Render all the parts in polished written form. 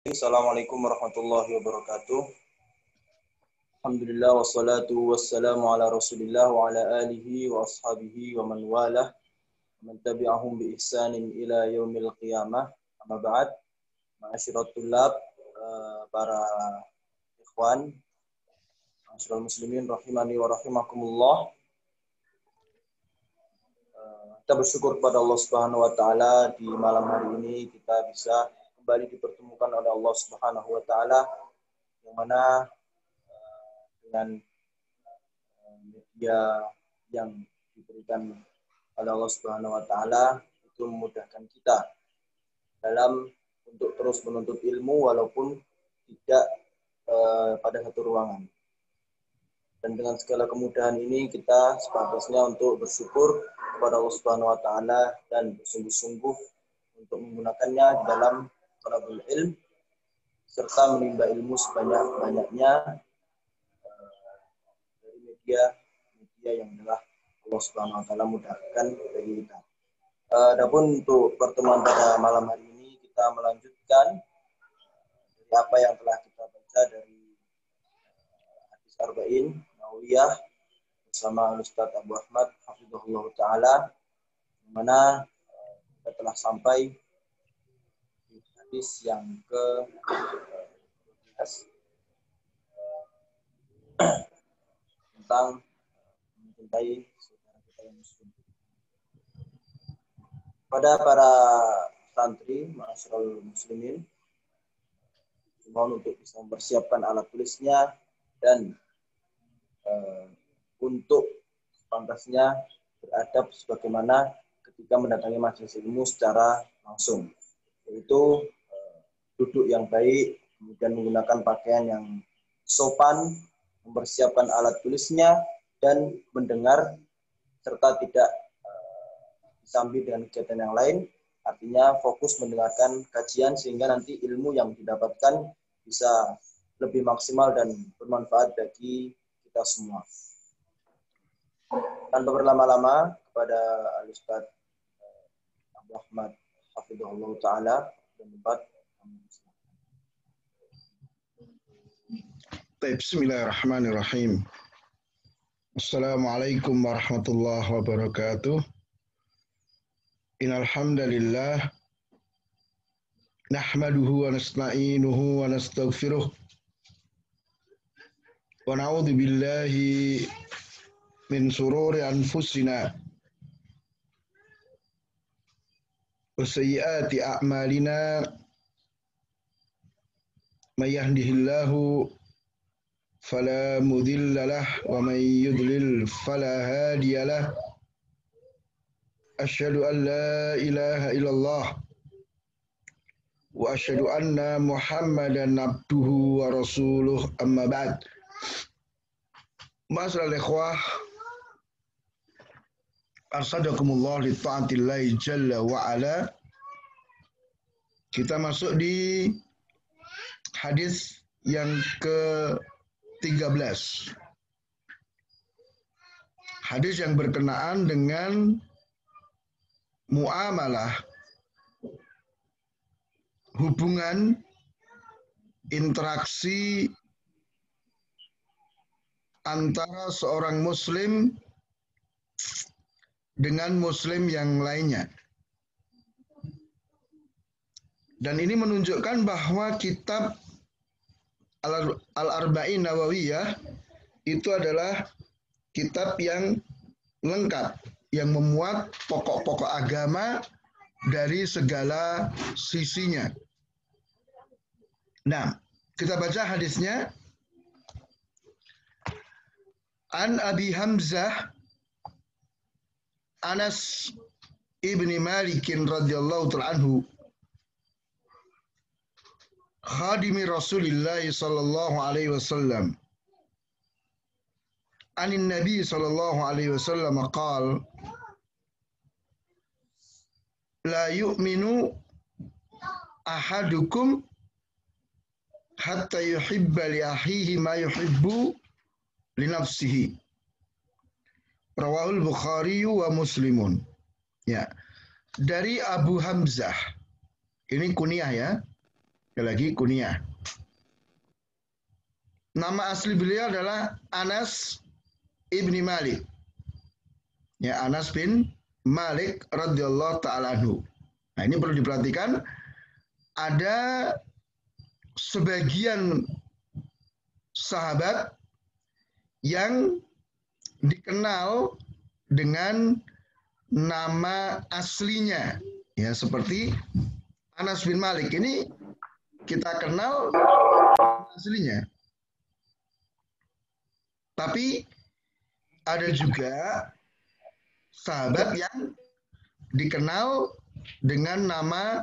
Assalamualaikum warahmatullahi wabarakatuh. Alhamdulillah wassalatu wassalamu ala Rasulillah wa ala alihi wa ashabihi wa man walah man tabi'ahum bi ihsanin ila yaumil qiyamah. Amma ba'd. Ma'asyiral tullab, para ikhwan, ma'asyiral muslimin rahimani wa rahimakumullah. Kita bersyukur kepada Allah Subhanahu wa taala di malam hari ini kita bisa kembali dipertemukan oleh Allah Subhanahu wa taala yang mana dengan media yang diberikan oleh Allah Subhanahu wa taala itu memudahkan kita dalam untuk terus menuntut ilmu walaupun tidak pada satu ruangan. Dan dengan segala kemudahan ini kita sepantasnya untuk bersyukur kepada Allah Subhanahu wa taala dan bersungguh-sungguh untuk menggunakannya di dalam thalabul ilm serta menimba ilmu sebanyak-banyaknya dari media yang adalah Allah Subhanahu wa taala mudahkan bagi kita. Adapun untuk pertemuan pada malam hari ini kita melanjutkan dari apa yang telah kita baca dari hadis Arba'in Nawawiyah bersama Ustaz Abu Ahmad hafizahullah taala, di mana kita telah sampai di hadis yang ke-12 tentang mencintai saudara kita yang muslim. Pada para santri, ma'asyiral muslimin, mohon untuk bisa mempersiapkan alat tulisnya dan untuk pantasnya beradab sebagaimana ketika mendatangi majelis ilmu secara langsung, yaitu duduk yang baik, kemudian menggunakan pakaian yang sopan, mempersiapkan alat tulisnya dan mendengar serta tidak disambi dengan kegiatan yang lain, artinya fokus mendengarkan kajian sehingga nanti ilmu yang didapatkan bisa lebih maksimal dan bermanfaat bagi kita semua. Tanpa berlama-lama, kepada Al-Ustaz Abu Ahmad hafizahullah taala dan tempat. Bismillahirrahmanirrahim. Assalamualaikum warahmatullahi wabarakatuh. Innal hamdalillah nahmaduhu wa nasta'inuhu wa nastaghfiruh wa na'udzu billahi min shururi anfusina wa sayyiati a'malina may yahdihillahu fala mudilla lah wa may yudlil fala hadiya lah. Asyhadu an la ilaha illallah wa asyhadu anna Muhammadan abduhu wa rasuluh, amma ba'd. Ma'asyiral ikhwah, arsadakumullah li ta'atillahi jalla wa ala. Kita masuk di hadis yang ke-13. Hadis yang berkenaan dengan muamalah, hubungan, interaksi antara seorang muslim dengan muslim yang lainnya. Dan ini menunjukkan bahwa kitab Al-Arba'in Nawawiyah itu adalah kitab yang lengkap, yang memuat pokok-pokok agama dari segala sisinya. Nah, kita baca hadisnya. An Abi Hamzah Anas ibni Malik radhiyallahu ta'ala anhu, khadimi Rasulillah sallallahu alaihi wasallam, anin Nabi sallallahu alaihi wasallam qala la yu'minu ahadukum hatta yuhibba li akhihi ma yuhibbu li nafsihi. Rawahul Bukhari wa Muslimun. Ya. Dari Abu Hamzah. Ini kunyah ya. Sekali lagi kunyah. Nama asli beliau adalah Anas ibni Malik. Ya, Anas bin Malik radhiyallahu taala anhu. Nah, ini perlu diperhatikan, ada sebagian sahabat yang dikenal dengan nama aslinya, ya, seperti Anas bin Malik ini kita kenal aslinya. Tapi ada juga sahabat yang dikenal dengan nama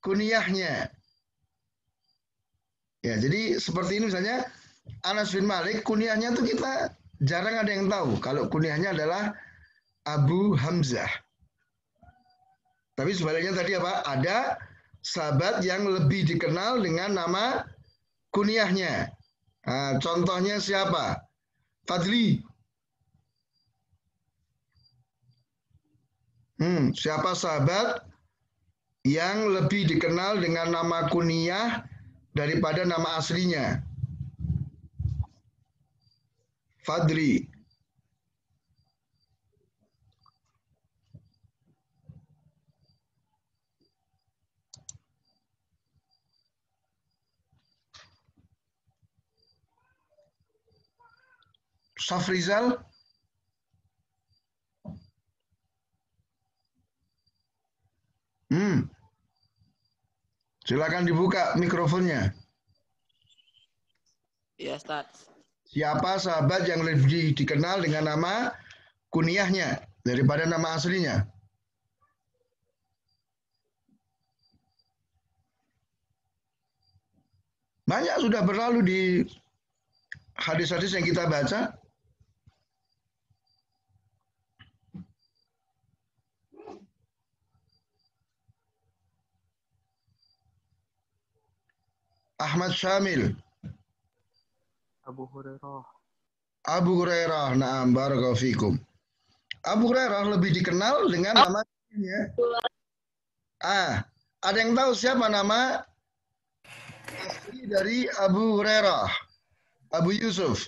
kunyahnya. Ya, jadi seperti ini misalnya Anas bin Malik, kunyahnya tuh kita jarang ada yang tahu kalau kunyahnya adalah Abu Hamzah. Tapi sebaliknya tadi apa? Ada sahabat yang lebih dikenal dengan nama kunyahnya. Nah, contohnya siapa? Fadli. Siapa sahabat yang lebih dikenal dengan nama kunyah daripada nama aslinya? Fadli. Safrizal. Silakan dibuka mikrofonnya. Iya, Ustaz. Siapa sahabat yang lebih dikenal dengan nama kunyahnya daripada nama aslinya? Banyak sudah berlalu di hadis-hadis yang kita baca. Ahmad Syamil. Abu Hurairah. Abu Hurairah. Na'am, barakallahu fikum. Abu Hurairah lebih dikenal dengan nama aslinya. Ada yang tahu siapa nama asli dari Abu Hurairah? Abu Yusuf.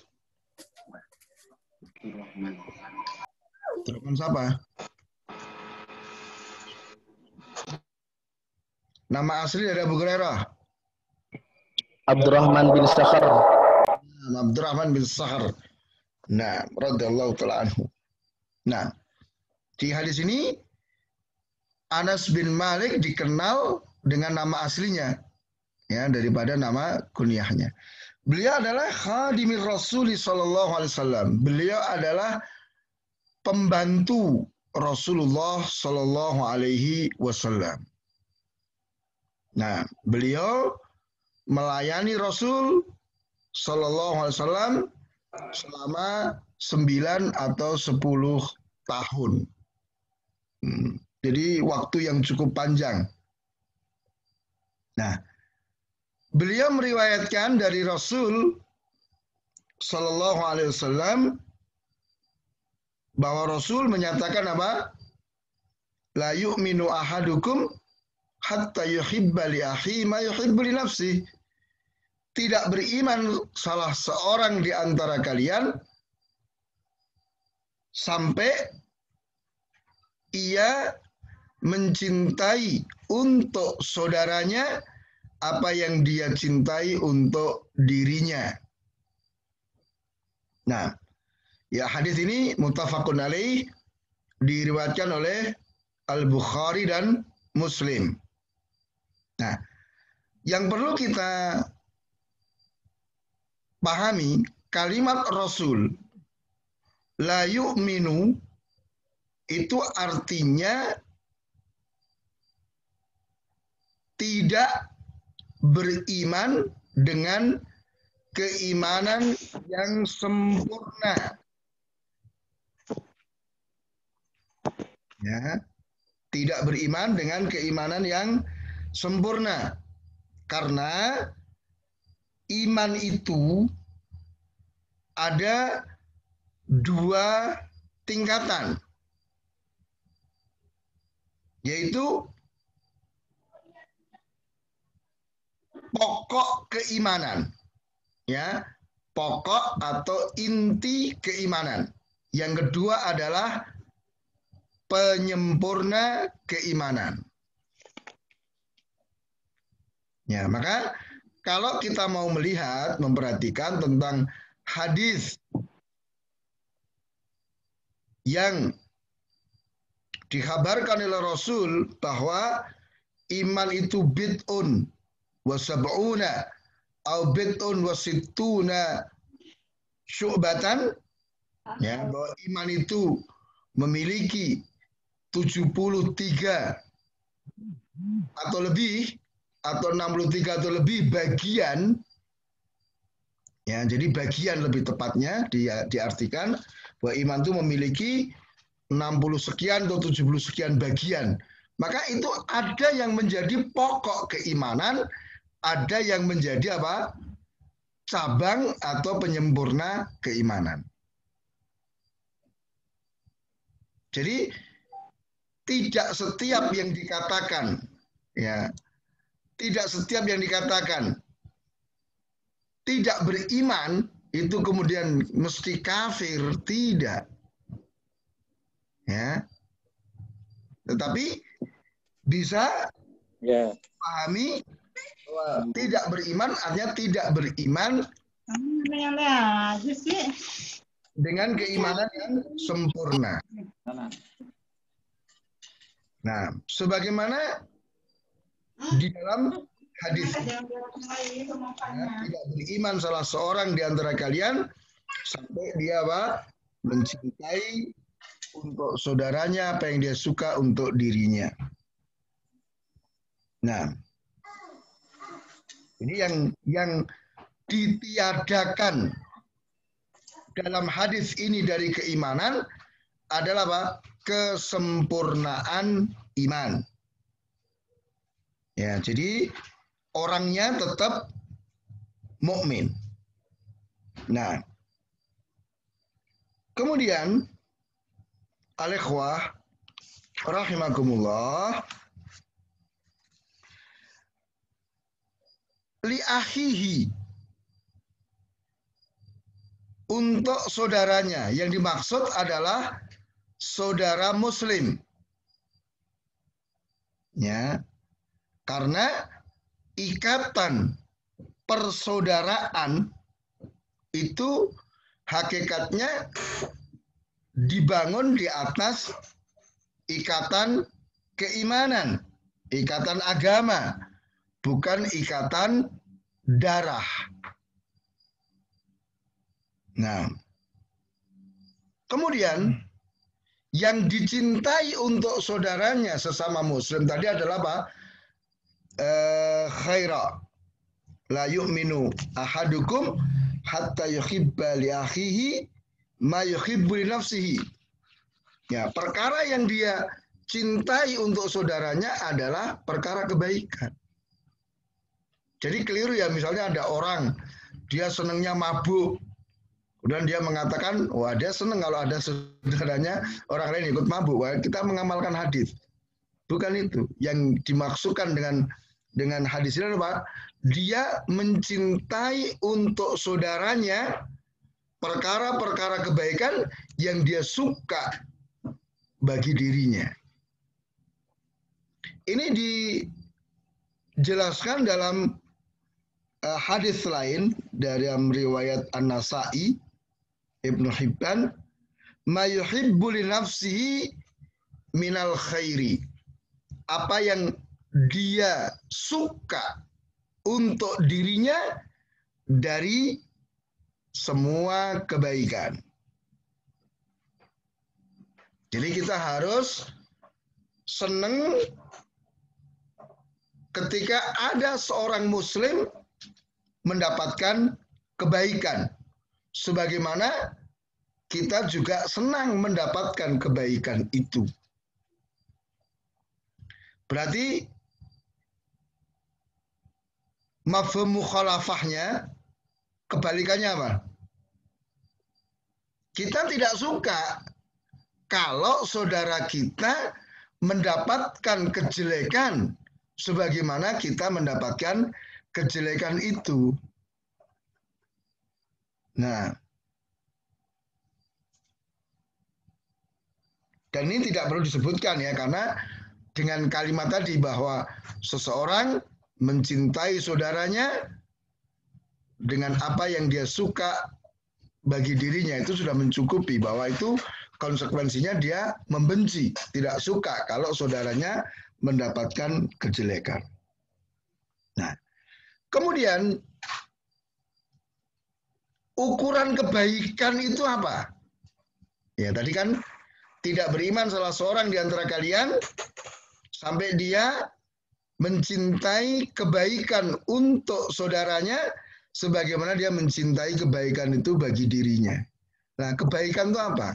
Abdurrahman siapa? Nama asli dari Abu Hurairah? Abdurrahman bin Sakhar. Abdurrahman bin Sakhar. Nah, radhiyallahu ta'ala anhu. Nah, di hadis ini Anas bin Malik dikenal dengan nama aslinya, ya, daripada nama kunyahnya. Beliau adalah khadimir Rasul sallallahu alaihi wasallam. Beliau adalah pembantu Rasulullah sallallahu alaihi wasallam. Nah, beliau melayani Rasul sallallahu alaihi wasallam selama 9 atau 10 tahun. Jadi waktu yang cukup panjang. Nah, beliau meriwayatkan dari Rasul sallallahu alaihi wasallam bahwa Rasul menyatakan apa? La yu'minu ahadukum hatta yuhibba li akhi ma yuhibbu li nafsi. Tidak beriman salah seorang di antara kalian sampai ia mencintai untuk saudaranya apa yang dia cintai untuk dirinya. Nah, ya, hadis ini muttafaqun alaih, diriwayatkan oleh Al-Bukhari dan Muslim. Nah, yang perlu kita pahami, kalimat Rasul la yu'minu itu artinya tidak beriman dengan keimanan yang sempurna. Ya, tidak beriman dengan keimanan yang sempurna. Karena iman itu ada 2 tingkatan, yaitu pokok keimanan. Ya, pokok atau inti keimanan. Yang kedua adalah penyempurna keimanan. Ya, maka kalau kita mau melihat, memperhatikan tentang hadis yang dikabarkan oleh Rasul bahwa iman itu bid'un wa sab'una au bid'un wa sittuna syu'batan, ya, bahwa iman itu memiliki 73 atau lebih, atau 63 atau lebih bagian, ya, jadi bagian lebih tepatnya diartikan bahwa iman itu memiliki 60 sekian atau 70 sekian bagian. Maka itu ada yang menjadi pokok keimanan, ada yang menjadi apa? Cabang atau penyempurna keimanan. Jadi tidak setiap yang dikatakan, ya, tidak setiap yang dikatakan tidak beriman itu kemudian mesti kafir, tidak. Ya. Tetapi bisa pahami bahwa tidak beriman artinya tidak beriman dengan keimanan yang sempurna. Nah, sebagaimana di dalam hadis, ya, tidak beriman salah seorang di antara kalian sampai dia apa? Mencintai untuk saudaranya apa yang dia suka untuk dirinya. Nah, ini yang ditiadakan dalam hadis ini dari keimanan adalah apa? Kesempurnaan iman. Ya, jadi orangnya tetap mukmin. Nah, kemudian al-ikhwah rahimakumullah, li akhihi, untuk saudaranya, yang dimaksud adalah saudara muslim. Ya. Karena ikatan persaudaraan itu hakikatnya dibangun di atas ikatan keimanan, ikatan agama, bukan ikatan darah. Nah, kemudian yang dicintai untuk saudaranya sesama muslim tadi adalah apa? Khaira la yu'minu ahadukum hatta yuhibba li akhihi ma yuhibbu li nafsihi. Ya, perkara yang dia cintai untuk saudaranya adalah perkara kebaikan. Jadi keliru ya, misalnya ada orang dia senangnya mabuk, kemudian dia mengatakan, wah dia senang kalau ada saudaranya orang lain ikut mabuk. Wah, kita mengamalkan hadis. Bukan itu. Yang dimaksudkan dengan hadis ini adalah dia mencintai untuk saudaranya perkara-perkara kebaikan yang dia suka bagi dirinya. Ini dijelaskan dalam hadis lain dari riwayat An-Nasa'i, Ibnu Hibban, ma yuhibbu li nafsihi minal khairi. Apa yang dia suka untuk dirinya dari semua kebaikan. Jadi kita harus senang ketika ada seorang muslim mendapatkan kebaikan. Sebagaimana kita juga senang mendapatkan kebaikan itu. Berarti mafhum mukhalafahnya kebalikannya apa? Kita tidak suka kalau saudara kita mendapatkan kejelekan sebagaimana kita mendapatkan kejelekan itu. Nah, dan ini tidak perlu disebutkan ya, karena dengan kalimat tadi bahwa seseorang mencintai saudaranya dengan apa yang dia suka bagi dirinya, itu sudah mencukupi bahwa itu konsekuensinya dia membenci, tidak suka kalau saudaranya mendapatkan kejelekan. Nah, kemudian ukuran kebaikan itu apa? Ya, tadi kan tidak beriman salah seorang di antara kalian sampai dia mencintai kebaikan untuk saudaranya sebagaimana dia mencintai kebaikan itu bagi dirinya. Nah, kebaikan itu apa?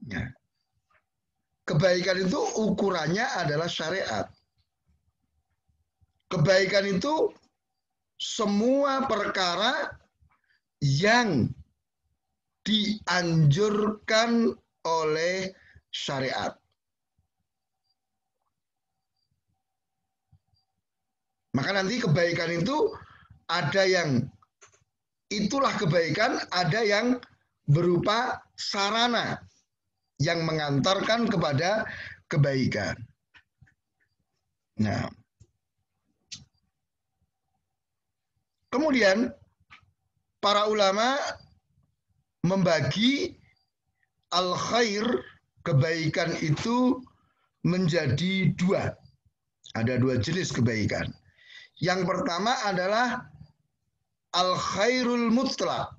Ya. Kebaikan itu ukurannya adalah syariat. Kebaikan itu semua perkara yang dianjurkan oleh syariat. Maka nanti kebaikan itu ada yang itulah kebaikan, ada yang berupa sarana yang mengantarkan kepada kebaikan. Nah, kemudian para ulama membagi al-khair, kebaikan itu menjadi dua. Ada dua jenis kebaikan. Yang pertama adalah al-khairul mutlak,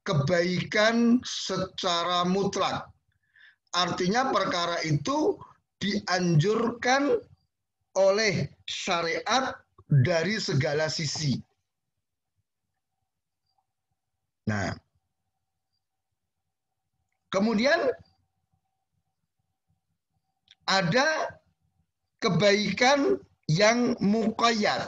kebaikan secara mutlak. Artinya perkara itu dianjurkan oleh syariat dari segala sisi. Nah, kemudian ada kebaikan yang muqayyad,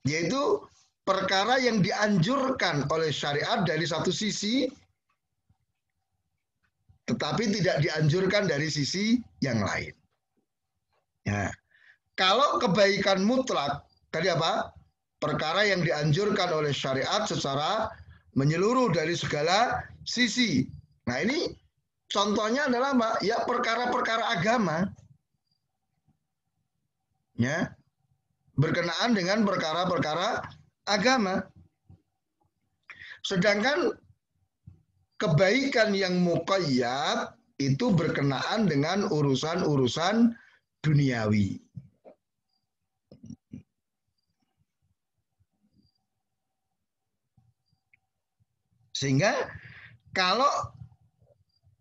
yaitu perkara yang dianjurkan oleh syariat dari satu sisi, tetapi tidak dianjurkan dari sisi yang lain. Ya. Kalau kebaikan mutlak, tadi apa? Perkara yang dianjurkan oleh syariat secara menyeluruh dari segala sisi. Nah, ini contohnya adalah apa? Ya, perkara-perkara agama. Ya, berkenaan dengan perkara-perkara agama. Sedangkan kebaikan yang muqayyad itu berkenaan dengan urusan-urusan duniawi. Sehingga kalau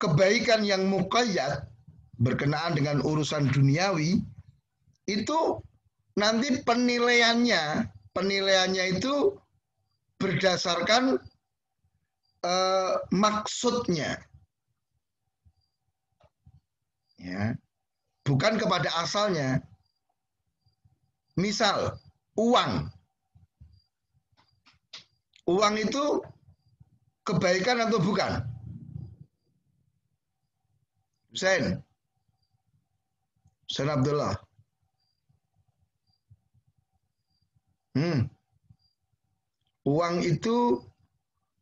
kebaikan yang muqayyad berkenaan dengan urusan duniawi, itu nanti penilaiannya itu berdasarkan maksudnya, ya, bukan kepada asalnya. Misal uang itu kebaikan atau bukan? Hussein Abdullah. Uang itu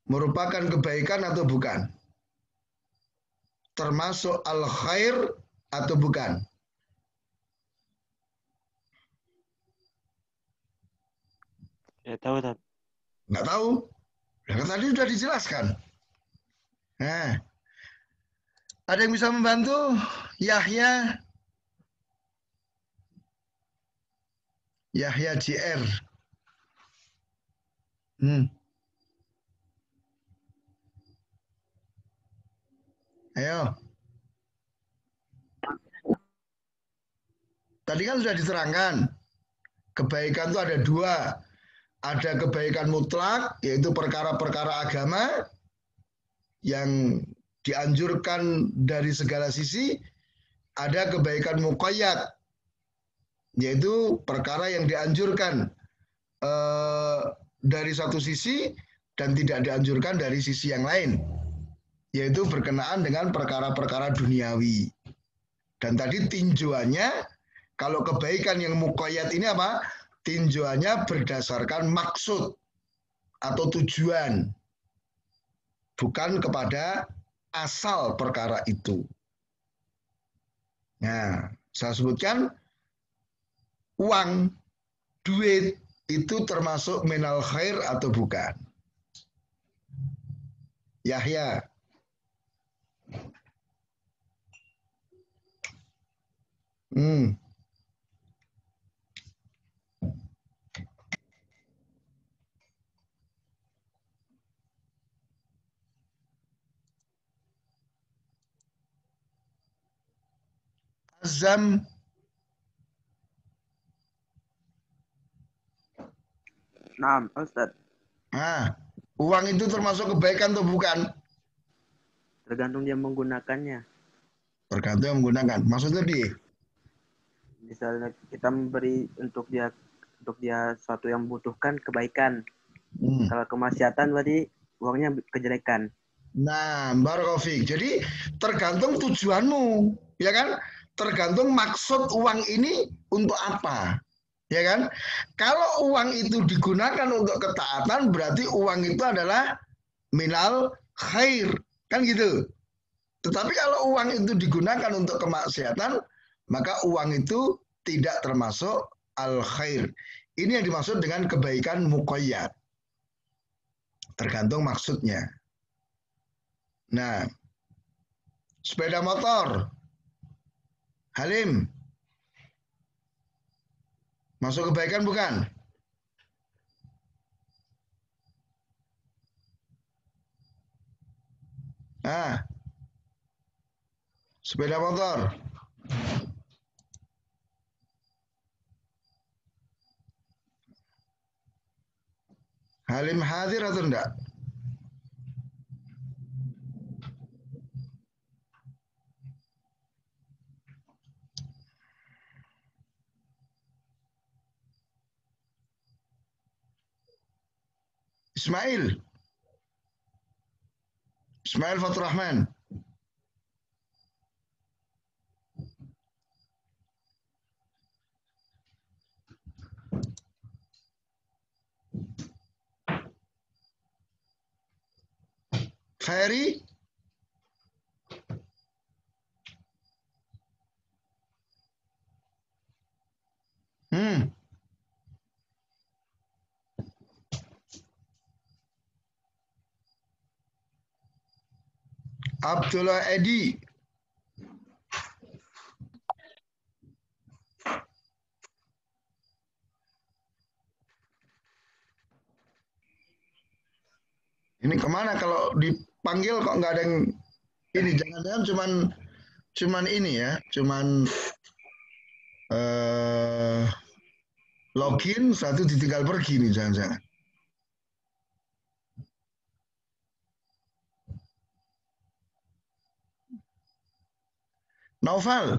merupakan kebaikan atau bukan? Termasuk al-khair atau bukan? Ya tahu, Tad. Nggak tahu. Nah, tadi sudah dijelaskan. Nah, ada yang bisa membantu? Yahya JR. Ayo. Tadi kan sudah diterangkan. Kebaikan itu ada dua. Ada kebaikan mutlak, yaitu perkara-perkara agama yang dianjurkan dari segala sisi. Ada kebaikan muqayyad, yaitu perkara yang dianjurkan dari satu sisi dan tidak dianjurkan dari sisi yang lain, yaitu berkenaan dengan perkara-perkara duniawi. Dan tadi tinjauannya, Kalau kebaikan yang muqayyad ini apa? Tinjauannya berdasarkan maksud atau tujuan, bukan kepada asal perkara itu. Nah, saya sebutkan uang, duit itu termasuk minal khair atau bukan? Yahya. Azam. Nah, Ustaz. Nah, uang itu termasuk kebaikan atau bukan? Tergantung dia menggunakannya. Tergantung yang menggunakan. Maksudnya Misalnya kita memberi untuk dia sesuatu yang membutuhkan kebaikan. Kalau kemaksiatan berarti uangnya kejelekan. Nah, barakallahu. Jadi tergantung tujuanmu, ya kan? Tergantung maksud uang ini untuk apa, ya kan? Kalau uang itu digunakan untuk ketaatan, berarti uang itu adalah minal khair, kan gitu. Tetapi kalau uang itu digunakan untuk kemaksiatan, maka uang itu tidak termasuk al khair. Ini yang dimaksud dengan kebaikan muqayyad. Tergantung maksudnya. Nah, sepeda motor, Halim, masuk kebaikan bukan? Nah, sepeda motor. Halim hadir atau enggak? Ismail. Ismail Fatur Rahman. Ferry. Abdullah Edi. Ini kemana kalau dipanggil kok nggak ada yang ini? Jangan-jangan cuman ini ya, cuman login satu ditinggal pergi nih, jangan-jangan. Naufal.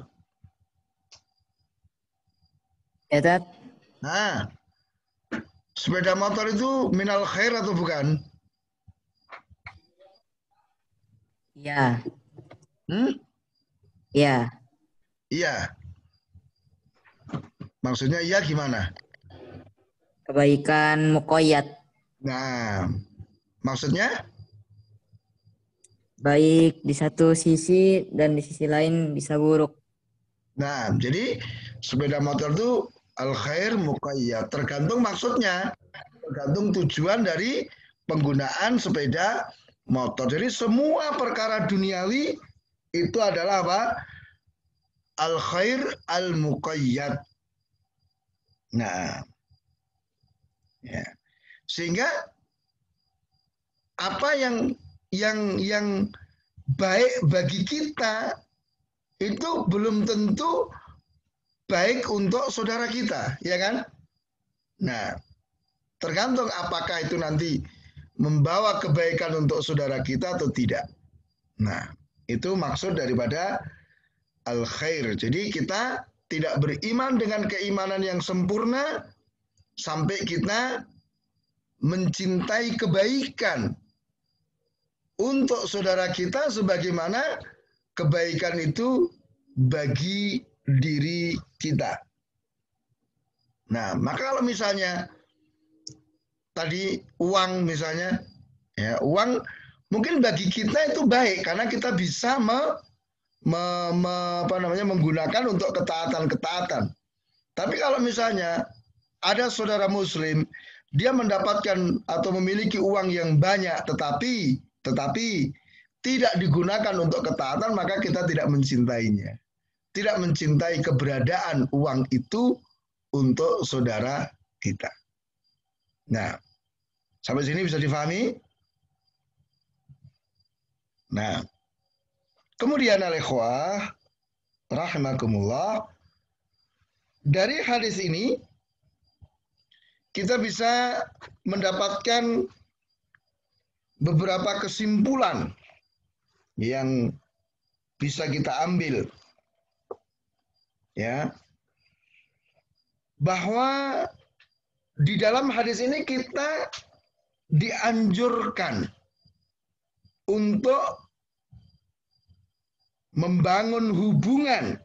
Ya, Tat. Nah, sepeda motor itu minal khair atau bukan? Iya. Iya. Iya. Iya. Maksudnya iya gimana? Kebaikan muqayyad. Nah, maksudnya? Baik di satu sisi dan di sisi lain bisa buruk. Nah, jadi sepeda motor itu al-khair muqayyad. Tergantung maksudnya. Tergantung tujuan dari penggunaan sepeda motor. Jadi semua perkara duniawi itu adalah apa? Al-khair al-muqayyad. Nah, ya. Sehingga apa yang baik bagi kita itu belum tentu baik untuk saudara kita, ya kan? Nah, tergantung apakah itu nanti membawa kebaikan untuk saudara kita atau tidak. Nah, itu maksud daripada al-khair. Jadi kita tidak beriman dengan keimanan yang sempurna sampai kita mencintai kebaikan untuk saudara kita sebagaimana kebaikan itu bagi diri kita. Nah, maka kalau misalnya tadi uang misalnya, ya uang mungkin bagi kita itu baik karena kita bisa menggunakan untuk ketaatan-ketaatan. Tapi kalau misalnya ada saudara muslim, dia mendapatkan atau memiliki uang yang banyak tetapi tidak digunakan untuk ketaatan, maka kita tidak mencintainya. Tidak mencintai keberadaan uang itu untuk saudara kita. Nah, sampai sini bisa difahami? Nah, kemudian al-ikhwah rahimakumullah, dari hadis ini kita bisa mendapatkan beberapa kesimpulan yang bisa kita ambil, ya, bahwa di dalam hadis ini kita dianjurkan untuk membangun hubungan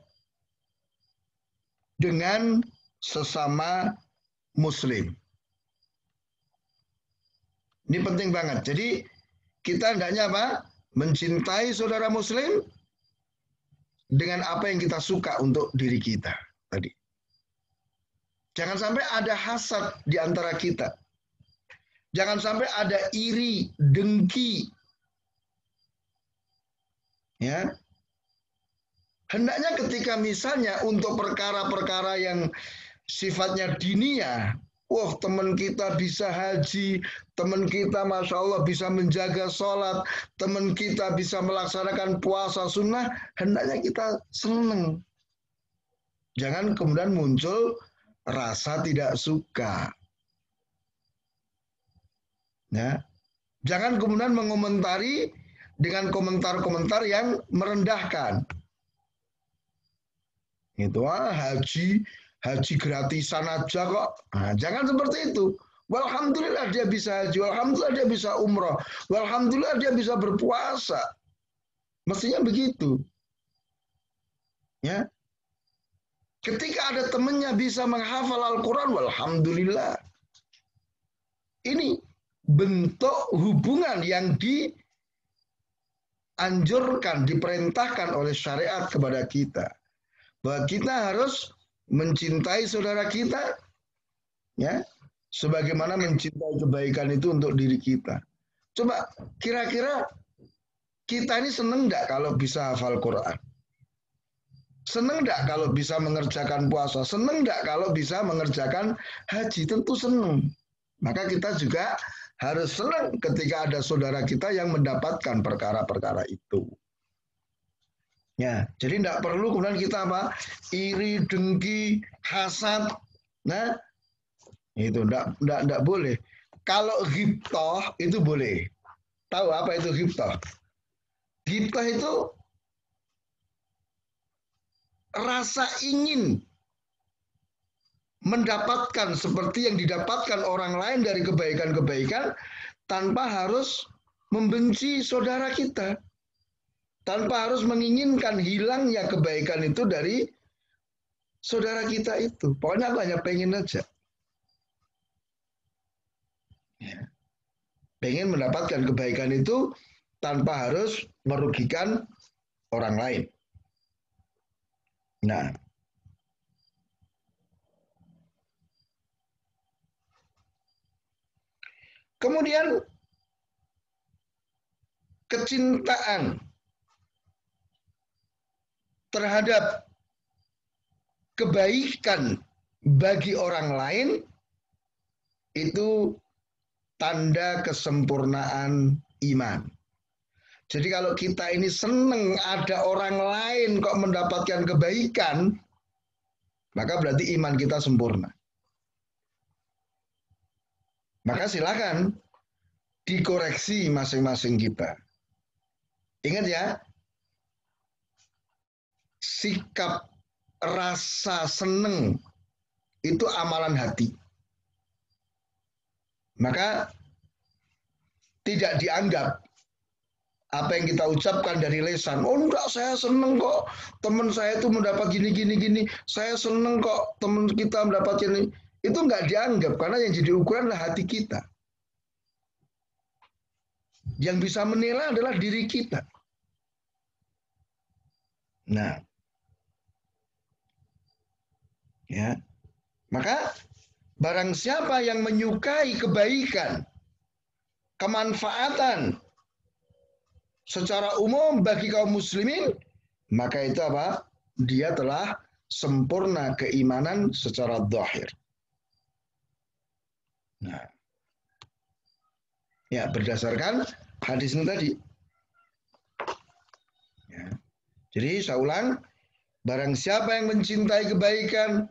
dengan sesama muslim. Ini penting banget. Jadi kita hendaknya apa? Mencintai saudara muslim dengan apa yang kita suka untuk diri kita tadi. Jangan sampai ada hasad di antara kita. Jangan sampai ada iri, dengki. Ya. Hendaknya ketika misalnya untuk perkara-perkara yang sifatnya diniyah, wah teman kita bisa haji, teman kita Masya Allah bisa menjaga sholat, teman kita bisa melaksanakan puasa sunnah, hendaknya kita senang. Jangan kemudian muncul rasa tidak suka. Ya. Jangan kemudian mengomentari dengan komentar-komentar yang merendahkan. Itu haji gratisan aja kok. Nah, jangan seperti itu. Walhamdulillah dia bisa haji, walhamdulillah dia bisa umroh, walhamdulillah dia bisa berpuasa. Mestinya begitu. Ya. Ketika ada temannya bisa menghafal Al-Quran, walhamdulillah. Ini bentuk hubungan yang dianjurkan, diperintahkan oleh syariat kepada kita. Bahwa kita harus mencintai saudara kita, ya, sebagaimana mencintai kebaikan itu untuk diri kita. Coba kira-kira kita ini seneng enggak kalau bisa hafal Quran? Seneng enggak kalau bisa mengerjakan puasa? Seneng enggak kalau bisa mengerjakan haji? Tentu seneng. Maka kita juga harus senang ketika ada saudara kita yang mendapatkan perkara-perkara itu. Ya, jadi tidak perlu kemudian kita apa? Iri, dengki, hasad. Nah, itu tidak boleh. Kalau ghibthah itu boleh. Tahu apa itu ghibthah? Ghibthah itu rasa ingin mendapatkan seperti yang didapatkan orang lain dari kebaikan-kebaikan tanpa harus membenci saudara kita. Tanpa harus menginginkan hilangnya kebaikan itu dari saudara kita itu. Pokoknya aku hanya pengen aja. Ya. Pengen mendapatkan kebaikan itu tanpa harus merugikan orang lain. Nah, kemudian kecintaan terhadap kebaikan bagi orang lain itu tanda kesempurnaan iman. Jadi kalau kita ini senang ada orang lain kok mendapatkan kebaikan, maka berarti iman kita sempurna. Maka silakan dikoreksi masing-masing kita. Ingat ya, sikap rasa seneng itu amalan hati. Maka tidak dianggap apa yang kita ucapkan dari lisan. Oh enggak, saya seneng kok teman saya itu mendapat gini. Saya seneng kok teman kita mendapat ini. itu nggak dianggap karena yang jadi ukuran adalah hati kita. Yang bisa menilai adalah diri kita. Nah, ya, maka barang siapa yang menyukai kebaikan, kemanfaatan secara umum bagi kaum muslimin, maka itu apa? Dia telah sempurna keimanan secara zahir. Nah, ya berdasarkan hadis ini tadi. Ya. Jadi saya ulang, barang siapa yang mencintai kebaikan,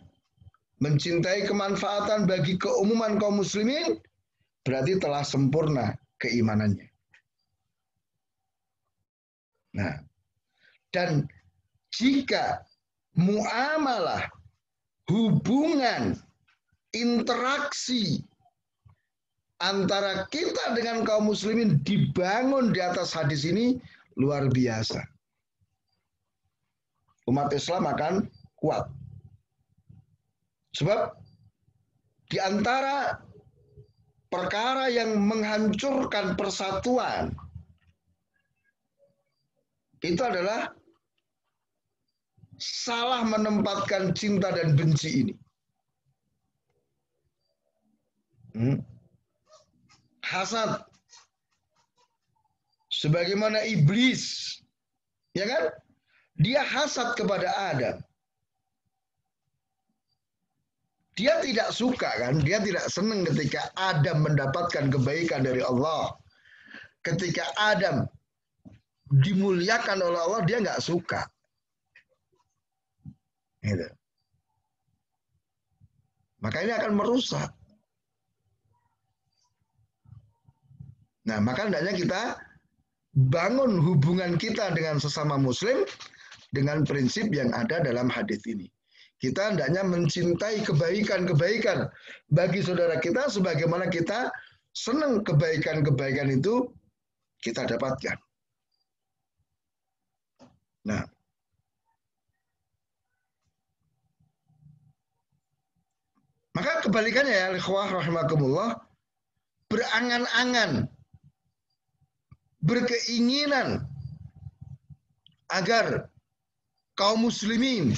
mencintai kemanfaatan bagi keumuman kaum muslimin, berarti telah sempurna keimanannya. Nah, dan jika muamalah, hubungan, interaksi antara kita dengan kaum muslimin dibangun di atas hadis ini, luar biasa. Umat Islam akan kuat. Sebab di antara perkara yang menghancurkan persatuan itu adalah salah menempatkan cinta dan benci ini. Hasad, sebagaimana iblis, ya kan? Dia hasad kepada Adam. Dia tidak suka kan? Dia tidak senang ketika Adam mendapatkan kebaikan dari Allah. Ketika Adam dimuliakan oleh Allah, dia nggak suka. Gitu. Maka ini akan merusak. Nah, maka hendaknya kita bangun hubungan kita dengan sesama muslim dengan prinsip yang ada dalam hadis ini. Kita hendaknya mencintai kebaikan-kebaikan bagi saudara kita sebagaimana kita senang kebaikan-kebaikan itu kita dapatkan. Nah, maka kebalikannya ya, ikhwah rahimakumullah, berangan-angan, berkeinginan agar kaum muslimin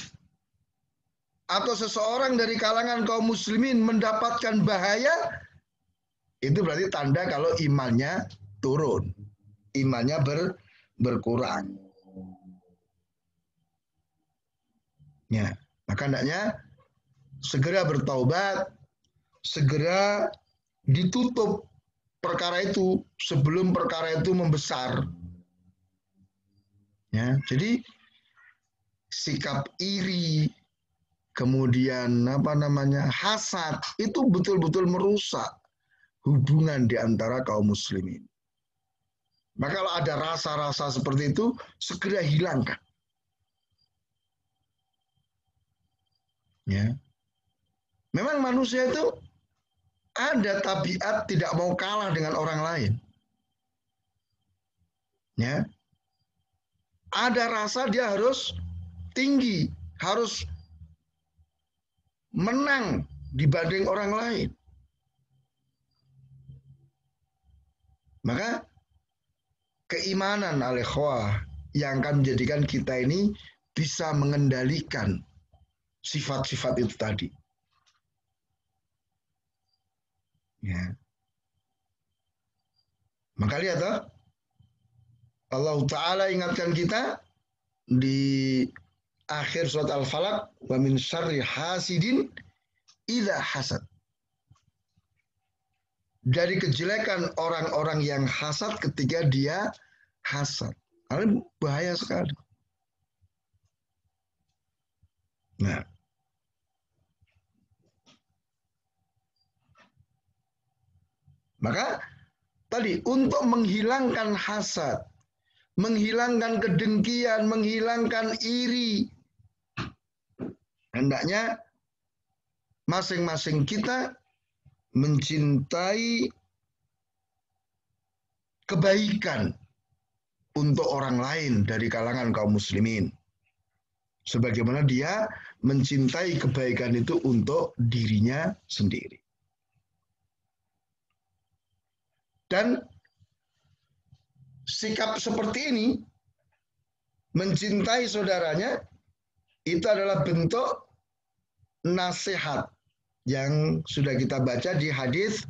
atau seseorang dari kalangan kaum muslimin mendapatkan bahaya, itu berarti tanda kalau imannya turun, imannya berkurang. Ya, maka hendaknya segera bertaubat, segera ditutup perkara itu sebelum perkara itu membesar. Ya, jadi sikap iri, kemudian hasad itu betul-betul merusak hubungan di antara kaum muslimin. Maka kalau ada rasa-rasa seperti itu segera hilangkan. Ya. Memang manusia itu ada tabiat tidak mau kalah dengan orang lain. Ya. Ada rasa dia harus tinggi, harus menang dibanding orang lain. Maka keimanan al-ikhwah yang akan menjadikan kita ini bisa mengendalikan sifat-sifat itu tadi. Ya. Maka lihat Allah Ta'ala ingatkan kita di akhir surat Al-Falaq, wa min syarri hasidin idza hasad. Dari kejelekan orang-orang yang hasad ketika dia hasad. Karena bahaya sekali. Nah, maka tadi untuk menghilangkan hasad, menghilangkan kedengkian, menghilangkan iri, hendaknya masing-masing kita mencintai kebaikan untuk orang lain dari kalangan kaum muslimin. Sebagaimana dia mencintai kebaikan itu untuk dirinya sendiri. Dan sikap seperti ini, mencintai saudaranya, itu adalah bentuk nasihat yang sudah kita baca di hadis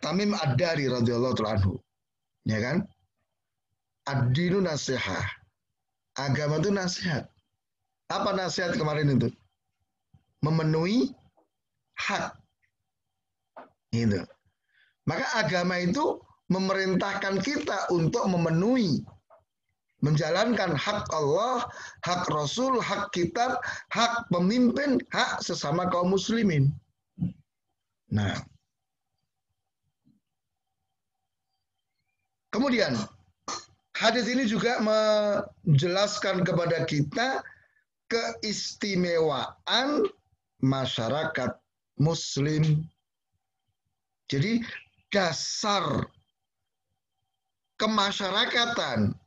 Tamim Ad-Dari radhiyallahu anhu. Ya kan? Ad-dinu nasihah. Agama itu nasihat. Apa nasihat kemarin itu? Memenuhi hak. Gitu. Maka agama itu memerintahkan kita untuk memenuhi, menjalankan hak Allah, hak Rasul, hak kitab, hak pemimpin, hak sesama kaum muslimin. Nah, kemudian hadis ini juga menjelaskan kepada kita keistimewaan masyarakat muslim. Jadi dasar kemasyarakatan,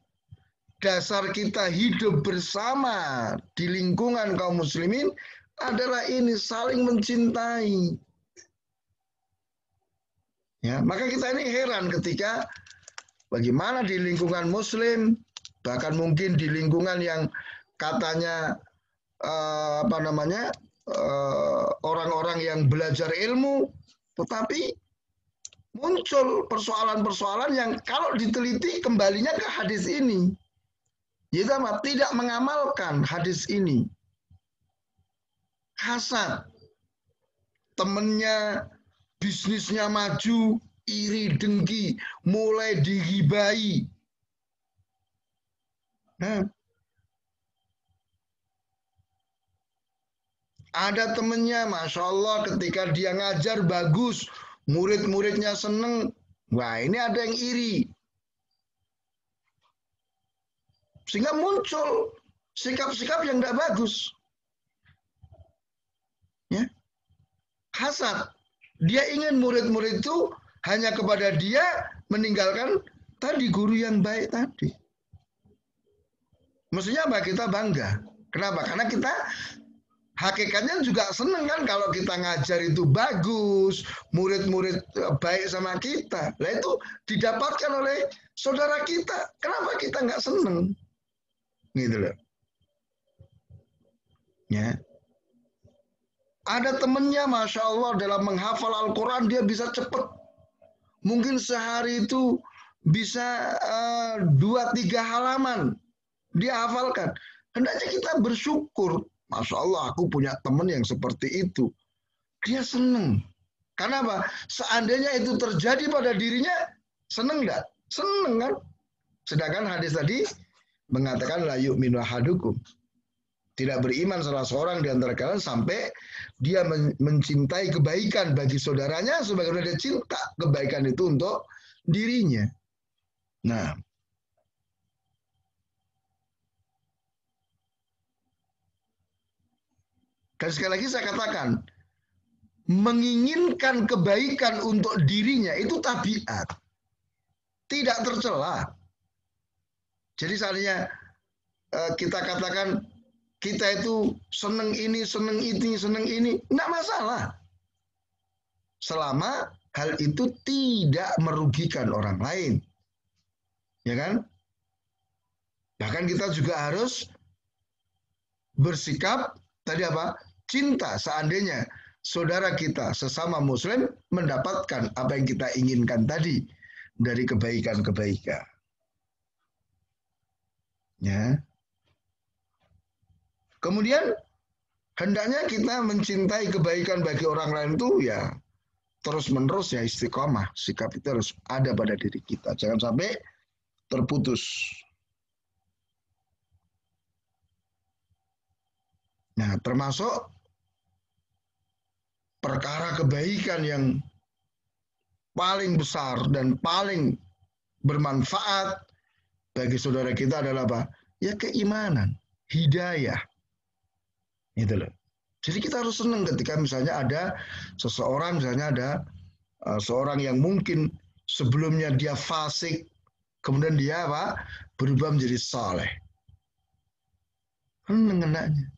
dasar kita hidup bersama di lingkungan kaum muslimin adalah ini, saling mencintai. Ya, maka kita ini heran ketika bagaimana di lingkungan muslim, bahkan mungkin di lingkungan yang katanya orang-orang yang belajar ilmu, tetapi muncul persoalan-persoalan yang kalau diteliti kembalinya ke hadis ini. Yaitu apa? Tidak mengamalkan hadis ini. Hasad. Temennya, bisnisnya maju, iri dengki, mulai digibai. Nah, ada temennya, Masya Allah, ketika dia ngajar bagus, murid-muridnya seneng. Wah, ini ada yang iri. Sehingga muncul sikap-sikap yang tidak bagus. Ya. Hasad. Dia ingin murid-murid itu hanya kepada dia, meninggalkan tadi guru yang baik tadi. Mestinya apa? Kita bangga. Kenapa? Karena kita hakikatnya juga senang kan kalau kita ngajar itu bagus, murid-murid baik sama kita. Nah itu didapatkan oleh saudara kita. Kenapa kita nggak senang? Gitu loh. Ya. Ada temennya, Masya Allah, dalam menghafal Al-Quran dia bisa cepat. Mungkin sehari itu bisa 2-3 halaman dia hafalkan. Hendaknya kita bersyukur. Masya Allah, aku punya teman yang seperti itu. Dia senang. Karena apa? Seandainya itu terjadi pada dirinya, senang nggak? Senang kan? Sedangkan hadis tadi mengatakan la yu'minu ahadukum. Tidak beriman salah seorang di antara kalian sampai dia mencintai kebaikan bagi saudaranya sebagaimana dia cinta kebaikan itu untuk dirinya. Nah, dan sekali lagi saya katakan, menginginkan kebaikan untuk dirinya itu tabiat. Tidak tercela. Jadi seandainya kita katakan kita itu seneng ini, enggak masalah. Selama hal itu tidak merugikan orang lain. Ya kan? Bahkan kita juga harus bersikap tadi apa? Cinta seandainya saudara kita sesama muslim mendapatkan apa yang kita inginkan tadi dari kebaikan-kebaikan. Ya. Kemudian hendaknya kita mencintai kebaikan bagi orang lain itu ya terus-menerus ya istiqomah. Sikap itu harus ada pada diri kita. Jangan sampai terputus. Nah, termasuk perkara kebaikan yang paling besar dan paling bermanfaat bagi saudara kita adalah apa? Ya keimanan, hidayah. Gitu loh. Jadi kita harus senang ketika misalnya ada seseorang, misalnya ada seorang yang mungkin sebelumnya dia fasik, kemudian dia apa? Berubah menjadi saleh. Enaknya.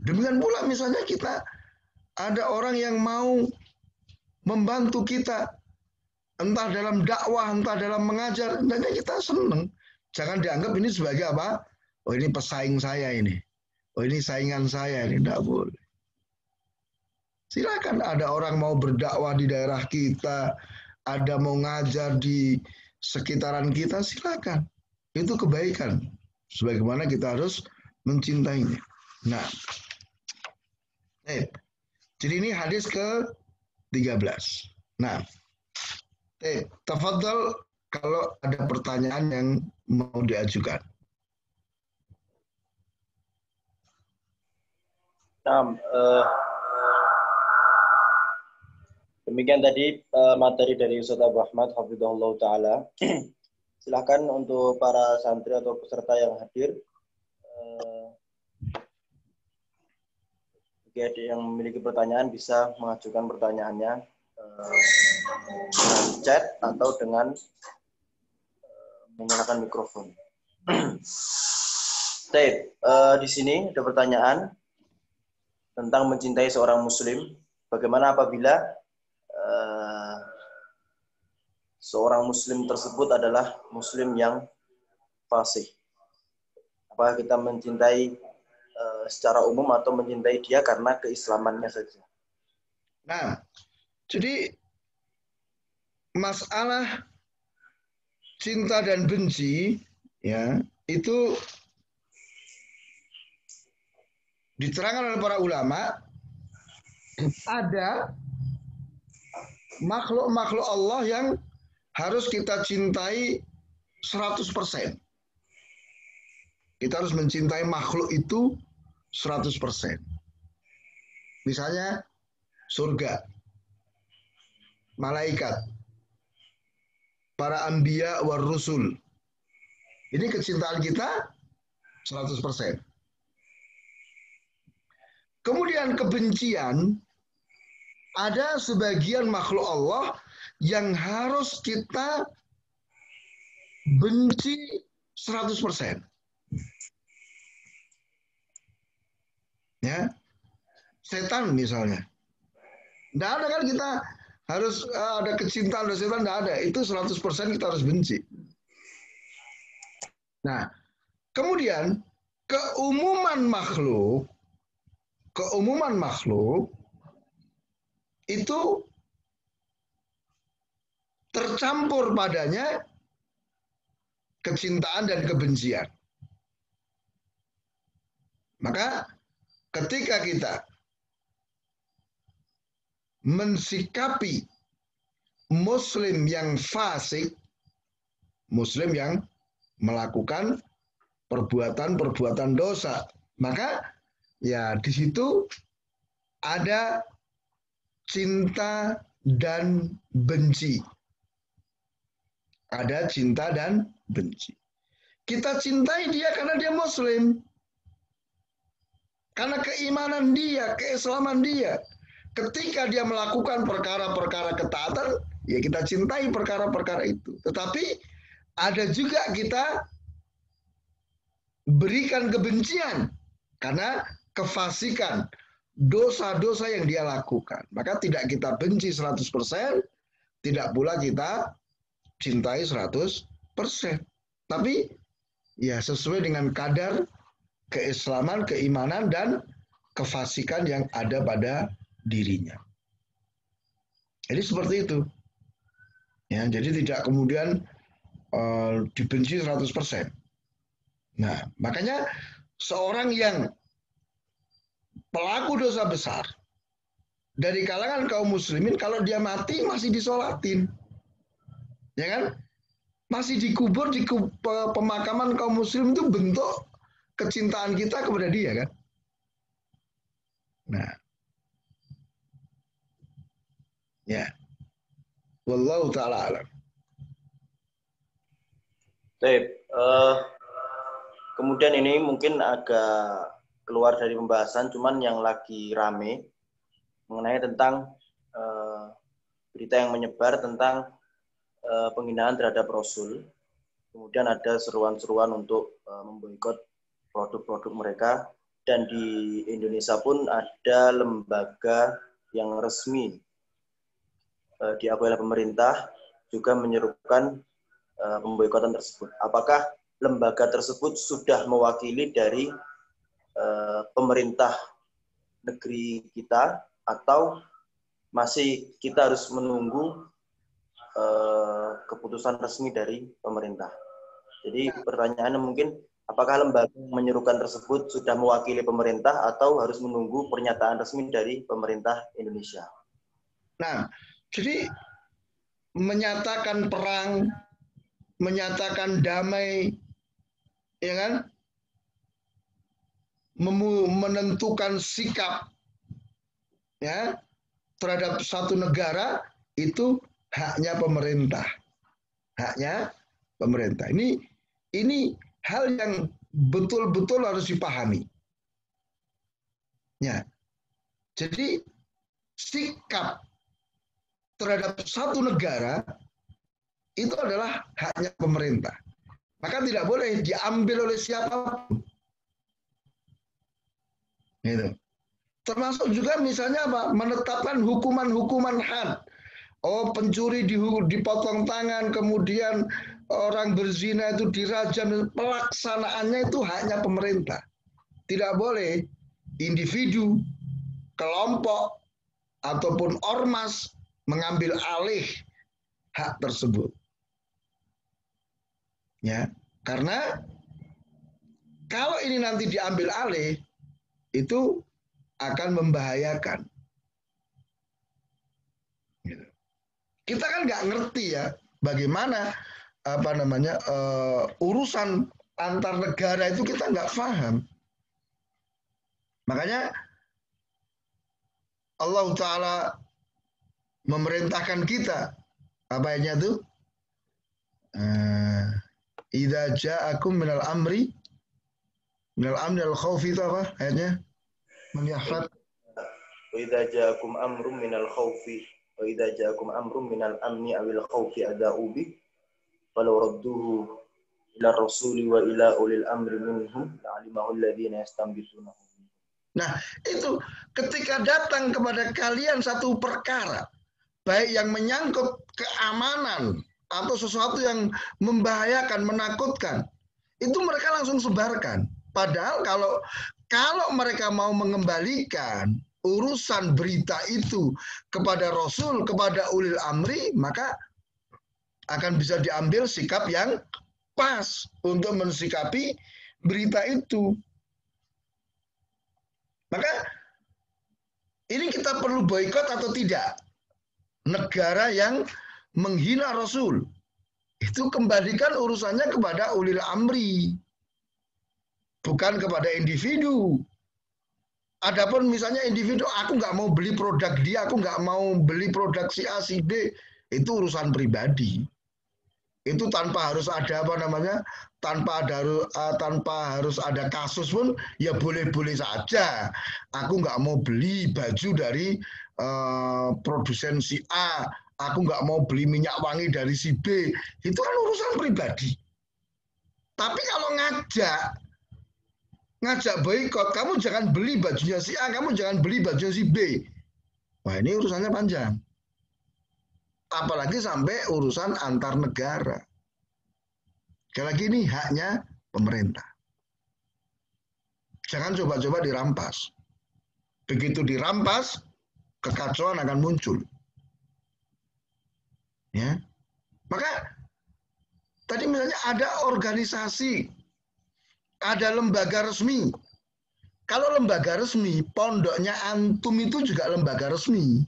Demikian pula misalnya kita ada orang yang mau membantu kita, entah dalam dakwah, entah dalam mengajar, hendaknya kita senang. Jangan dianggap ini sebagai apa? Oh ini pesaing saya ini. Oh ini saingan saya ini. Tidak boleh. Silakan ada orang mau berdakwah di daerah kita, ada mau ngajar di sekitaran kita, silakan. Itu kebaikan. Sebagaimana kita harus mencintainya. Nah, jadi ini hadis ke-13. Nah, tafadhal kalau ada pertanyaan yang mau diajukan. Nah, demikian tadi materi dari Ustaz Abu Ahmad hafizahullah taala. Silakan untuk para santri atau peserta yang hadir, jika ada yang memiliki pertanyaan bisa mengajukan pertanyaannya dengan chat atau dengan menyalakan mikrofon. Di sini ada pertanyaan tentang mencintai seorang muslim. Bagaimana apabila seorang muslim tersebut adalah muslim yang fasik? Apakah kita mencintai secara umum atau mencintai dia karena keislamannya saja? Nah, jadi masalah cinta dan benci ya itu diterangkan oleh para ulama. Ada makhluk-makhluk Allah yang harus kita cintai 100%. Kita harus mencintai makhluk itu 100%. Misalnya surga, malaikat, para anbiya war rusul. Ini kecintaan kita 100%. Kemudian kebencian, ada sebagian makhluk Allah yang harus kita benci 100%. Ya, setan misalnya. Tidak ada kan kita harus ada kecintaan dari setan, tidak ada. Itu 100% kita harus benci. Nah, kemudian keumuman makhluk itu tercampur padanya kecintaan dan kebencian. Maka ketika kita mensikapi muslim yang fasik, muslim yang melakukan perbuatan-perbuatan dosa, maka ya di situ ada cinta dan benci. Ada cinta dan benci. Kita cintai dia karena dia muslim. Karena keimanan dia, keislaman dia. Ketika dia melakukan perkara-perkara ketaatan, ya kita cintai perkara-perkara itu. Tetapi ada juga kita berikan kebencian karena kefasikan, dosa-dosa yang dia lakukan. Maka tidak kita benci 100%, tidak pula kita cintai 100%. Tapi ya sesuai dengan kadar keislaman, keimanan, dan kefasikan yang ada pada dirinya. Jadi seperti itu. Ya, jadi tidak kemudian dibenci 100%. Nah, makanya seorang yang pelaku dosa besar dari kalangan kaum muslimin, kalau dia mati masih disolatin. Ya kan? Masih dikubur di pemakaman kaum muslim, itu bentuk kecintaan kita kepada dia kan. Nah. Ya. Wallahu ta'ala alam. Baik. Kemudian ini mungkin agak keluar dari pembahasan, cuman yang lagi rame mengenai tentang berita yang menyebar tentang penghinaan terhadap Rasul. kemudian ada seruan-seruan untuk memboikot produk-produk mereka. Dan di Indonesia pun ada lembaga yang resmi diakui oleh pemerintah juga menyerukan pemboikotan tersebut. Apakah lembaga tersebut sudah mewakili dari pemerintah negeri kita atau masih kita harus menunggu keputusan resmi dari pemerintah? Jadi pertanyaannya mungkin, apakah lembaga yang menyerukan tersebut sudah mewakili pemerintah atau harus menunggu pernyataan resmi dari pemerintah Indonesia? Nah, jadi menyatakan perang, menyatakan damai, ya kan? Menentukan sikap ya terhadap satu negara itu haknya pemerintah. Haknya pemerintah. Ini hal yang betul-betul harus dipahami. Ya. Jadi sikap terhadap satu negara itu adalah haknya pemerintah. Maka tidak boleh diambil oleh siapapun. Gitu. Termasuk juga misalnya apa? Menetapkan hukuman-hukuman had. Oh, pencuri dipotong tangan, kemudian orang berzina itu dirajam. Pelaksanaannya itu haknya pemerintah. Tidak boleh individu, kelompok, ataupun ormas mengambil alih hak tersebut. Ya, karena kalau ini nanti diambil alih, itu akan membahayakan. Gitu. Kita kan nggak ngerti ya bagaimana urusan antar negara itu kita nggak paham. Makanya Allah Ta'ala memerintahkan kita apanya tuh? Idza ja'akum minal amri al-khawfi itu apa ayatnya? Menyafat. Wa idza ja'akum amrum minal khawfi wa idza ja'akum amrum minal amni awil khawfi ada'u bi walau radduhu ila rasuli wa ila ulil amri minhum la'alimahu alladhina yastanbitunahu. Nah, itu ketika datang kepada kalian satu perkara baik yang menyangkut keamanan atau sesuatu yang membahayakan, menakutkan, itu mereka langsung sebarkan. Padahal kalau mereka mau mengembalikan urusan berita itu kepada Rasul, kepada ulil amri, maka akan bisa diambil sikap yang pas untuk mensikapi berita itu. Maka ini kita perlu boikot atau tidak? Negara yang menghina Rasul, itu kembalikan urusannya kepada ulil amri, bukan kepada individu. Adapun misalnya individu, aku nggak mau beli produk dia, aku nggak mau beli produk si A, si B, itu urusan pribadi. Itu tanpa harus ada tanpa harus ada kasus pun, ya boleh-boleh saja. Aku nggak mau beli baju dari produsen si A, aku nggak mau beli minyak wangi dari si B, itu kan urusan pribadi. Tapi kalau ngajak boikot, kamu jangan beli bajunya si A, kamu jangan beli bajunya si B. Wah, ini urusannya panjang. Apalagi sampai urusan antar negara. Sekali lagi ini haknya pemerintah. Jangan coba-coba dirampas. Begitu dirampas, kekacauan akan muncul. Ya. Maka tadi misalnya ada organisasi, ada lembaga resmi. Kalau lembaga resmi, pondoknya antum itu juga lembaga resmi.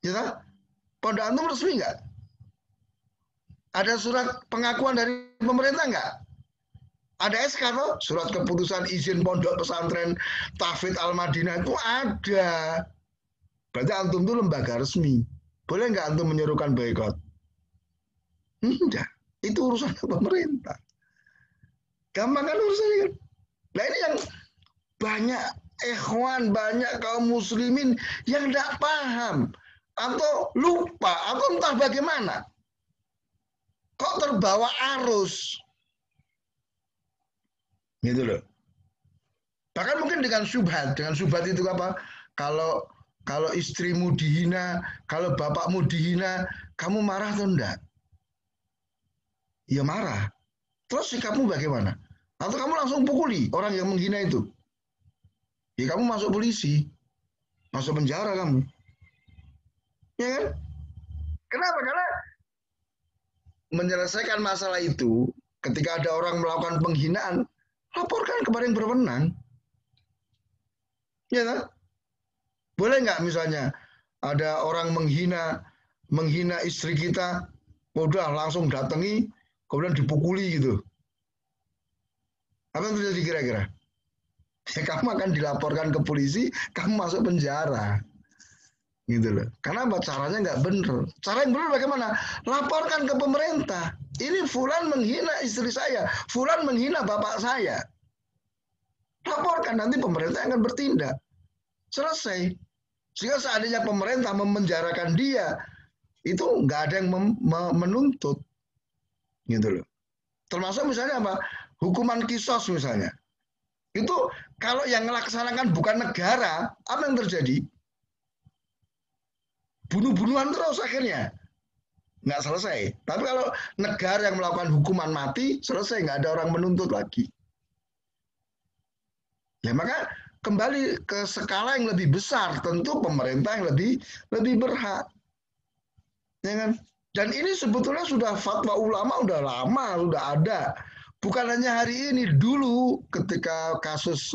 Ya, pondok antum resmi nggak? Ada surat pengakuan dari pemerintah nggak? Ada SK loh, surat keputusan izin pondok pesantren Tahfidz Al-Madinah itu ada. Berarti antum itu lembaga resmi. Boleh nggak antum menyerukan boikot? Enggak, itu urusan pemerintah. Gampang kan urusannya? Nah ini yang banyak ikhwan, banyak kaum muslimin yang tidak paham atau lupa atau entah bagaimana. kok terbawa arus. Gitu loh. Bahkan mungkin dengan syubhat itu apa? Kalau istrimu dihina, kalau bapakmu dihina, kamu marah atau enggak? Ya marah. Terus sikapmu bagaimana? Atau kamu langsung pukuli orang yang menghina itu? Ya kamu masuk polisi, masuk penjara kamu. Ya kan? Kenapa? Karena menyelesaikan masalah itu, ketika ada orang melakukan penghinaan, laporkan kepada yang berwenang. Ya kan? Boleh nggak misalnya ada orang menghina istri kita, udah langsung datangi, kemudian dipukuli gitu. Apa yang terjadi kira-kira? Ya kamu akan dilaporkan ke polisi, kamu masuk penjara. Gitu loh. Karena apa? Caranya nggak bener. Cara yang bener bagaimana? Laporkan ke pemerintah. Ini fulan menghina istri saya, fulan menghina bapak saya. Laporkan, nanti pemerintah akan bertindak. Selesai. Sehingga seandainya pemerintah memenjarakan dia, itu nggak ada yang menuntut. Gitu loh. Termasuk misalnya apa? Hukuman kisos misalnya. Itu kalau yang melaksanakan bukan negara, apa yang terjadi? Bunuh-bunuhan terus akhirnya. Nggak selesai. Tapi kalau negara yang melakukan hukuman mati, selesai. Nggak ada orang menuntut lagi. Ya maka kembali ke skala yang lebih besar. Tentu pemerintah yang lebih berhak. Ya kan? Dan ini sebetulnya sudah fatwa ulama, udah lama, sudah ada. Bukan hanya hari ini, dulu ketika kasus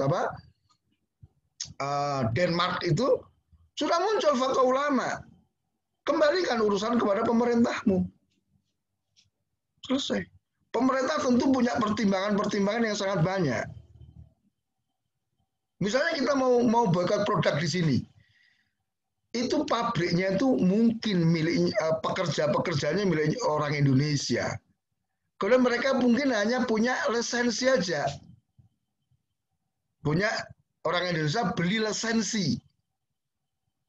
Denmark itu sudah muncul fatwa ulama. Kembalikan urusan kepada pemerintahmu. Selesai. Pemerintah tentu punya pertimbangan-pertimbangan yang sangat banyak. Misalnya kita mau boikot produk di sini. Itu pabriknya itu mungkin milik pekerja-pekerjanya milik orang Indonesia. Kalau mereka mungkin hanya punya lisensi aja. Punya orang Indonesia beli lisensi.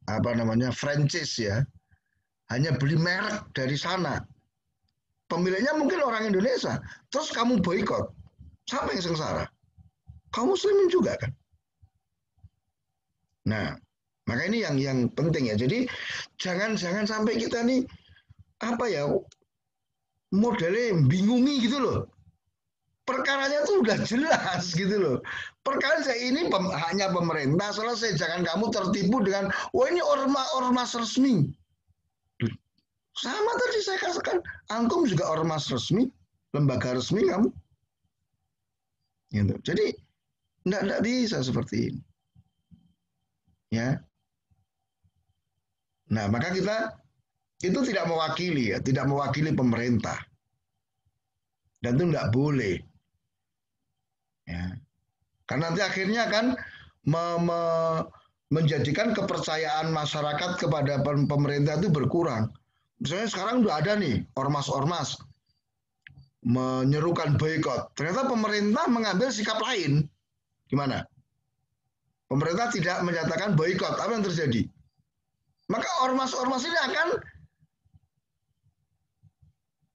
Apa namanya? Franchise ya. Hanya beli merek dari sana. Pemiliknya mungkin orang Indonesia. Terus kamu boikot. Siapa yang sengsara? Kaum muslimin juga kan? Nah, maka ini yang penting ya. Jadi jangan sampai kita nih modelnya bingungi gitu loh. Perkaranya tuh udah jelas gitu loh. Perkara ini hanya pemerintah, selesai. Jangan kamu tertipu dengan, ini ormas resmi. Sama tadi saya katakan, antum juga ormas resmi, lembaga resmi kamu. Gitu. Jadi enggak bisa seperti ini. Ya. Nah, maka kita itu tidak mewakili pemerintah. Dan itu enggak boleh. Ya. Karena nanti akhirnya kan menjadikan kepercayaan masyarakat kepada pemerintah itu berkurang. Misalnya sekarang udah ada nih ormas-ormas menyerukan boikot. Ternyata pemerintah mengambil sikap lain. Gimana? Pemerintah tidak menyatakan boikot. Apa yang terjadi? Maka ormas-ormas ini akan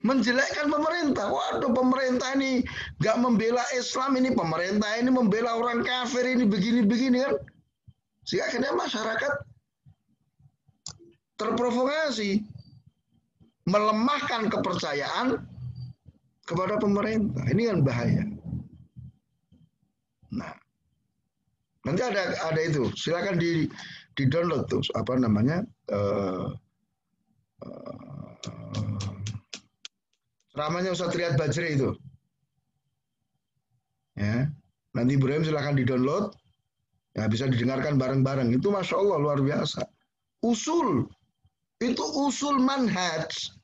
menjelekkan pemerintah. Waduh, pemerintah ini nggak membela Islam, ini pemerintah ini membela orang kafir, ini begini-begini kan. Sehingga akhirnya masyarakat terprovokasi, melemahkan kepercayaan kepada pemerintah. Ini kan bahaya. Nah, nanti ada itu. Silakan di download tuh ceramahnya Ustaz Riyad Bajri itu. Ya, nanti Ibrahim silakan di download. Ya, bisa didengarkan bareng-bareng. Itu Masya Allah luar biasa. Itu usul manhaj.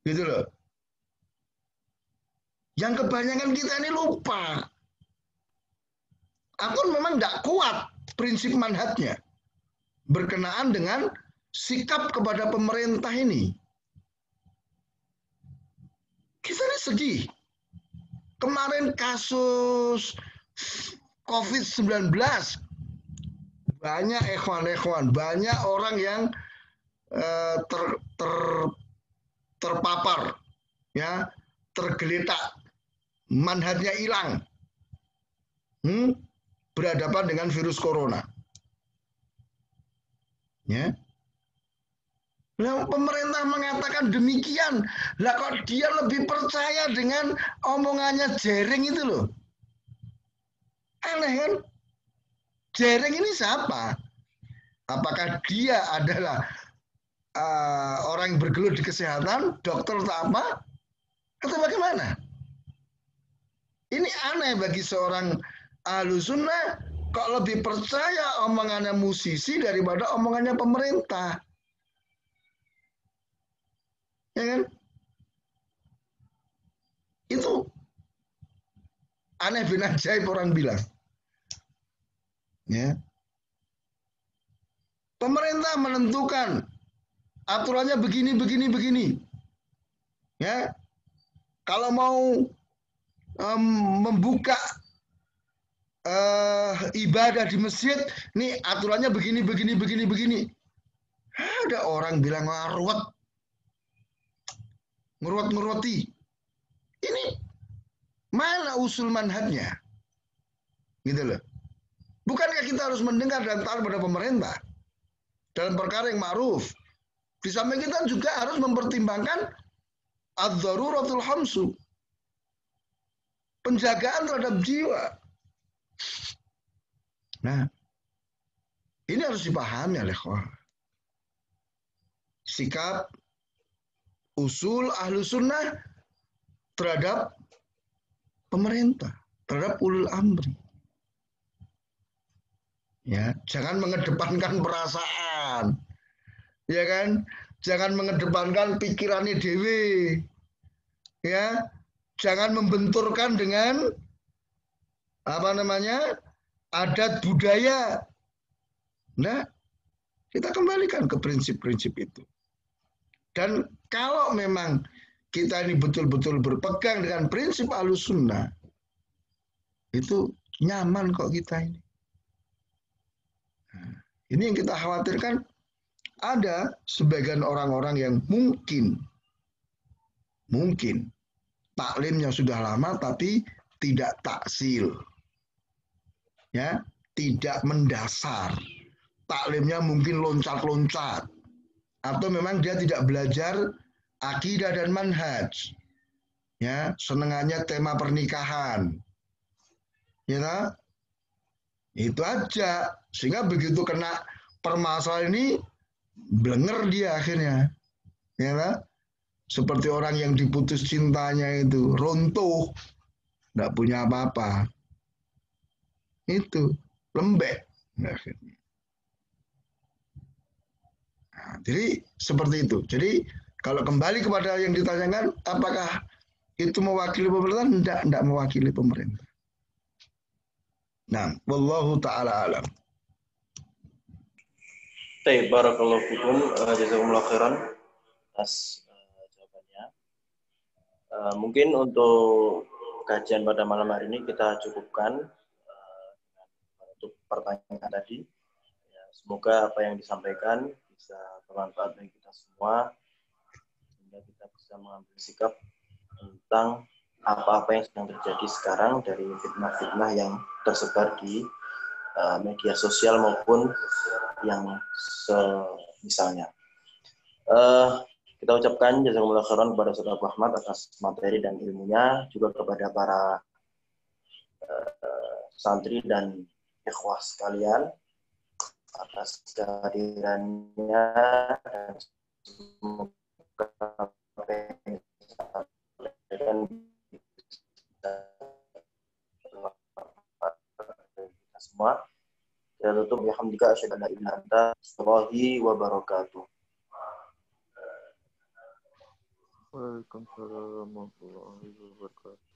Gitu loh. Yang kebanyakan kita ini lupa. Atau memang tidak kuat prinsip manhajnya. Berkenaan dengan sikap kepada pemerintah ini. Kita ini sedih. Kemarin kasus COVID-19. Banyak ikhwan, banyak orang yang terpapar. Ya, tergeletak, manhajnya hilang, berhadapan dengan virus corona. Ya. Nah, pemerintah mengatakan demikian, lah kok dia lebih percaya dengan omongannya Jering itu loh. Aneh kan? Jering ini siapa? Apakah dia adalah orang yang bergelut di kesehatan, dokter atau apa? Atau bagaimana? Ini aneh bagi seorang Ahlussunnah kok lebih percaya omongannya musisi daripada omongannya pemerintah. Ya kan? Itu aneh bin ajaib orang bilang. Ya. Pemerintah menentukan aturannya begini, begini, begini. Ya. Kalau mau membuka ibadah di masjid, nih aturannya begini, begini, begini, begini. Ada orang bilang ngeruat-ngeruati. Ini mana usul manhajnya? Gitu loh. Bukankah kita harus mendengar dan taat pada pemerintah dalam perkara yang ma'ruf? Di samping kita juga harus mempertimbangkan ad-daruratul hamsu, penjagaan terhadap jiwa. Nah, ini harus dipahami oleh sikap usul Ahlussunnah terhadap pemerintah, terhadap ulul amri. Ya, jangan mengedepankan perasaan. Ya kan? Jangan mengedepankan pikirannya dewe. Ya, jangan membenturkan dengan apa namanya? Adat budaya. Nah, kita kembalikan ke prinsip-prinsip itu. Dan kalau memang kita ini betul-betul berpegang dengan prinsip Ahlussunnah, itu nyaman kok kita ini. Nah, ini yang kita khawatirkan, ada sebagian orang-orang yang mungkin taklimnya sudah lama tapi tidak taksil. Ya, tidak mendasar. Taklimnya mungkin loncat-loncat. Atau memang dia tidak belajar akidah dan manhaj. Ya, senengannya tema pernikahan. Ya, itu aja. Sehingga begitu kena permasalahan ini, blenger dia akhirnya. Ya, seperti orang yang diputus cintanya itu, runtuh, tidak punya apa-apa. Itu, lembek. Akhirnya. Nah, jadi seperti itu. Jadi kalau kembali kepada yang ditanyakan, apakah itu mewakili pemerintah? Tidak mewakili pemerintah. Nah, wallahu taala alam. Baik, barakallahu fikum, jazakumullah khairan atas jawabannya. Mungkin untuk kajian pada malam hari ini kita cukupkan untuk pertanyaan tadi. Ya, semoga apa yang disampaikan bisa bermanfaat bagi kita semua, sehingga kita bisa mengambil sikap tentang apa-apa yang sedang terjadi sekarang dari fitnah-fitnah yang tersebar di media sosial maupun yang misalnya. Kita ucapkan jazakumullah khairan kepada Saudara Ahmad atas materi dan ilmunya, juga kepada para santri dan ikhwah sekalian atas kehadirannya, dan semoga apa yang disampaikan kita semua. Kita tutup bihamdika asyhadu an la ilaha illa anta wa barakatuh. Waalaikumsalam warahmatullahi wabarakatuh.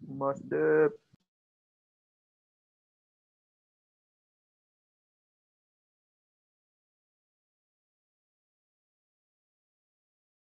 Mas Dep.